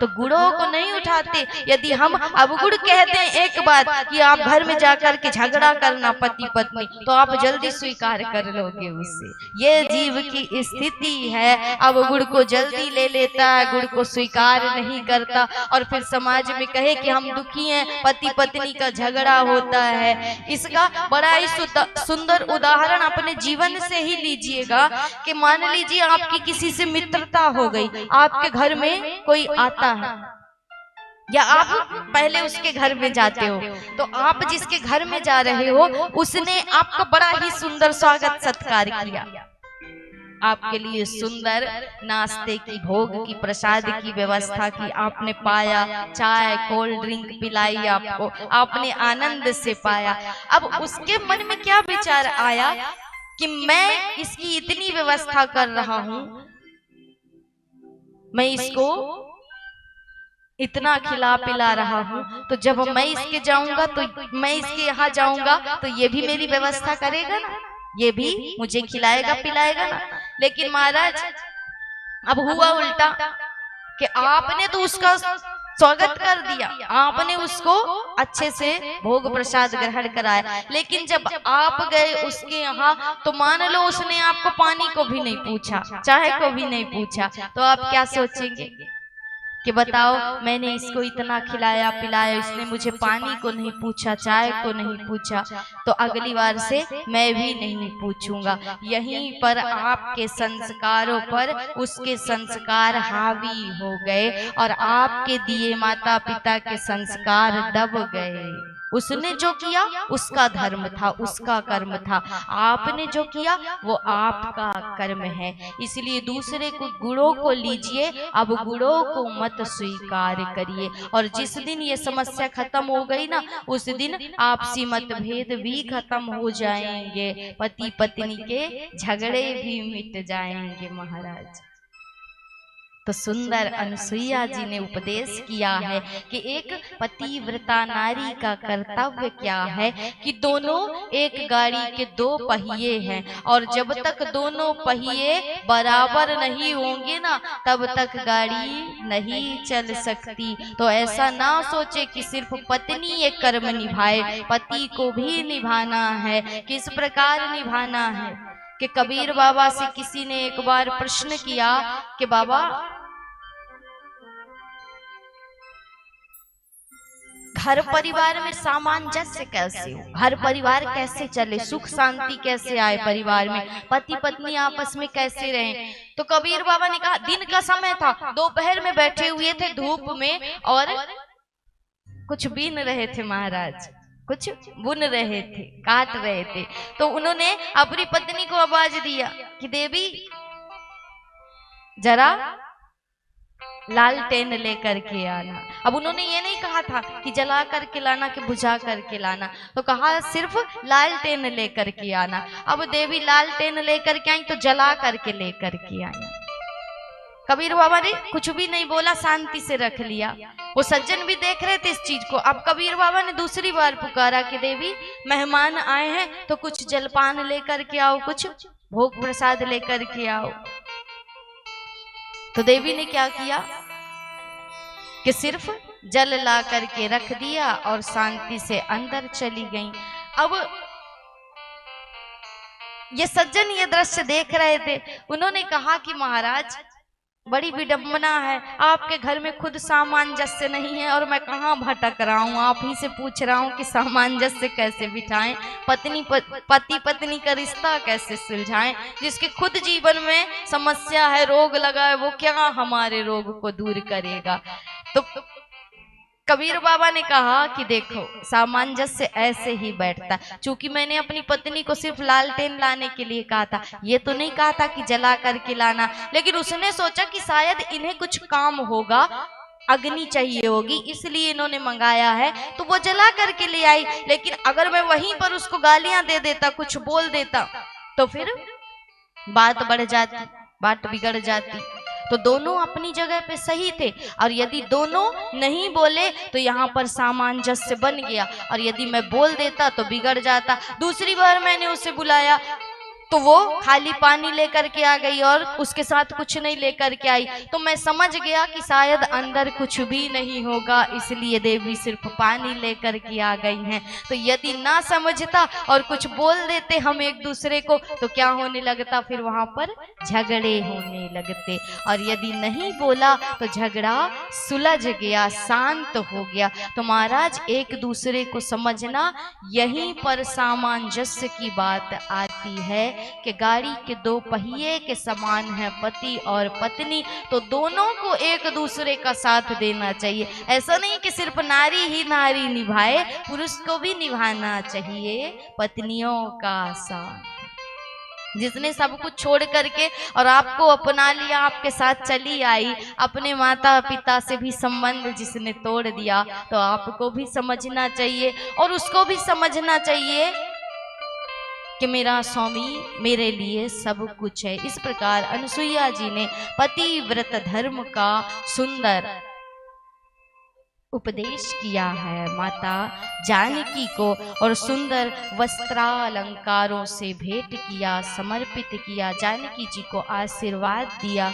तो गुड़ों को नहीं उठाते। यदि हम अवगुण कह दें एक बात कि आप घर में जाकर के झगड़ा करना पति पत्नी, तो आप जल्दी स्वीकार कर लोगे उससे। ये जीव की स्थिति है, अवगुण को जल्दी ले लेता है, गुण को स्वीकार नहीं करता, और फिर समाज में कहे कि हम दुखी हैं, पति पत्नी का झगड़ा होता है। इसका बड़ा ही सुंदर उदाहरण अपने जीवन से ही लीजिएगा कि मान लीजिए आपकी किसी से मित्रता हो गई, आपके घर में कोई आता है या आप पहले उसके घर में जाते हो, तो आप जिसके घर में जा रहे हो उसने आपका बड़ा ही सुंदर स्वागत सत्कार किया, आपके लिए सुंदर नाश्ते की, भोग की, प्रसाद की व्यवस्था की, आपने पाया, चाय कोल्ड ड्रिंक पिलाई आपको, आपने आनंद से पाया। अब उसके मन में क्या विचार आया कि मैं इसकी इतनी व्यवस्था कर रहा हूं, मैं इसको इतना खिला पिला रहा हूं, तो जब मैं इसके जाऊंगा, तो मैं इसके यहाँ जाऊंगा तो ये भी मेरी व्यवस्था करेगा ना, ये भी मुझे खिलाएगा पिलाएगा ना। लेकिन महाराज अब हुआ उल्टा कि आपने तो उसका स्वागत कर दिया, आपने उसको अच्छे से भोग प्रसाद ग्रहण कराया, लेकिन जब आप गए उसके यहाँ तो मान लो उसने आपको पानी को भी नहीं पूछा, चाय को भी नहीं पूछा, तो आप क्या सोचेंगे कि बताओ मैंने इसको इतना खिलाया पिलाया, इसने मुझे पानी को नहीं पूछा, चाय को नहीं पूछा, तो अगली बार से मैं भी नहीं पूछूंगा। यहीं पर आपके संस्कारों पर उसके संस्कार हावी हो गए और आपके दिए माता पिता के संस्कार दब गए। उसने जो किया उसका धर्म था, उसका कर्म था, आपने जो किया वो आपका कर्म है। इसलिए दूसरे को गुणों को लीजिए, अब गुणों को मत स्वीकार करिए। और जिस दिन ये समस्या खत्म हो गई ना, उस दिन आपसी मतभेद भी खत्म हो जाएंगे, पति पत्नी के झगड़े भी मिट जाएंगे महाराज। तो सुंदर अनुसुईया जी ने उपदेश किया है कि एक पतिव्रता नारी का कर्तव्य क्या है कि दोनों एक गाड़ी के दो पहिए हैं, और जब तक दोनों पहिए बराबर नहीं होंगे ना, तब तक गाड़ी नहीं चल सकती। तो ऐसा ना सोचे कि सिर्फ पत्नी ये कर्म निभाए, पति को भी निभाना है। किस प्रकार निभाना है कि कबीर बाबा से किसी ने एक बार प्रश्न किया कि बाबा घर परिवार में सामंजस्य कैसे हो, घर परिवार कैसे चले, सुख शांति कैसे आए परिवार में, पति पत्नी आपस में कैसे रहें। तो कबीर बाबा ने कहा, दिन का समय था, दोपहर में बैठे हुए थे धूप में और कुछ बीन रहे थे महाराज, कुछ बुन रहे थे, काट रहे थे। तो उन्होंने अपनी पत्नी को आवाज दिया कि देवी जरा लालटेन लेकर के आना। अब उन्होंने ये नहीं कहा था कि जला करके लाना कि बुझा करके लाना, तो कहा सिर्फ लालटेन लेकर के आना। अब देवी लालटेन लेकर के आई तो जला करके लेकर के आई। कबीर बाबा ने कुछ भी नहीं बोला, शांति से रख लिया। वो सज्जन भी देख रहे थे इस चीज को। अब कबीर बाबा ने दूसरी बार पुकारा कि देवी मेहमान आए हैं तो कुछ जलपान लेकर के आओ, कुछ भोग प्रसाद लेकर के आओ। तो देवी ने क्या किया कि सिर्फ जल ला करके रख दिया और शांति से अंदर चली गई। अब ये सज्जन ये दृश्य देख रहे थे, उन्होंने कहा कि महाराज बड़ी विडंबना है, आपके घर में खुद सामंजस्य नहीं है और मैं कहाँ भटक रहा हूँ, आप ही से पूछ रहा हूँ कि सामंजस्य कैसे बिठाएं, पति पत्नी का रिश्ता कैसे सुलझाएं। जिसके खुद जीवन में समस्या है, रोग लगा है, वो क्या हमारे रोग को दूर करेगा। तो कबीर बाबा ने कहा कि देखो सामंजस्य ऐसे ही बैठता। चूंकि मैंने अपनी पत्नी को सिर्फ लालटेन लाने के लिए कहा था, ये तो नहीं कहा था कि जला करके लाना, लेकिन उसने सोचा कि शायद इन्हें कुछ काम होगा, अग्नि चाहिए होगी, इसलिए इन्होंने मंगाया है, तो वो जला करके ले आई। लेकिन अगर मैं वहीं पर उसको गालियां दे देता, कुछ बोल देता, तो फिर बात बढ़ जाती, बात बिगड़ जाती। तो दोनों अपनी जगह पे सही थे, और यदि दोनों नहीं बोले तो यहाँ पर सामंजस्य बन गया, और यदि मैं बोल देता तो बिगड़ जाता। दूसरी बार मैंने उसे बुलाया तो वो खाली पानी लेकर के आ गई और उसके साथ कुछ नहीं लेकर के आई। तो मैं समझ गया कि शायद अंदर कुछ भी नहीं होगा, इसलिए देवी सिर्फ पानी लेकर के आ गई हैं। तो यदि ना समझता और कुछ बोल देते हम एक दूसरे को तो क्या होने लगता, फिर वहां पर झगड़े होने लगते। और यदि नहीं बोला तो झगड़ा सुलझ गया, शांत हो गया। तो महाराज एक दूसरे को समझना, यहीं पर सामंजस्य की बात आती है कि गाड़ी के दो पहिए के समान है पति और पत्नी, तो दोनों को एक दूसरे का साथ देना चाहिए। ऐसा नहीं कि सिर्फ नारी ही नारी निभाए, पुरुष को भी निभाना चाहिए पत्नियों का साथ। जिसने सब कुछ छोड़ करके और आपको अपना लिया, आपके साथ चली आई, अपने माता पिता से भी संबंध जिसने तोड़ दिया, तो आपको भी समझना चाहिए और उसको भी समझना चाहिए कि मेरा स्वामी मेरे लिए सब कुछ है। इस प्रकार अनुसुईया जी ने पतिव्रत धर्म का सुंदर उपदेश किया है माता जानकी को, और सुंदर वस्त्रालंकारों से भेंट किया, समर्पित किया, जानकी जी को आशीर्वाद दिया।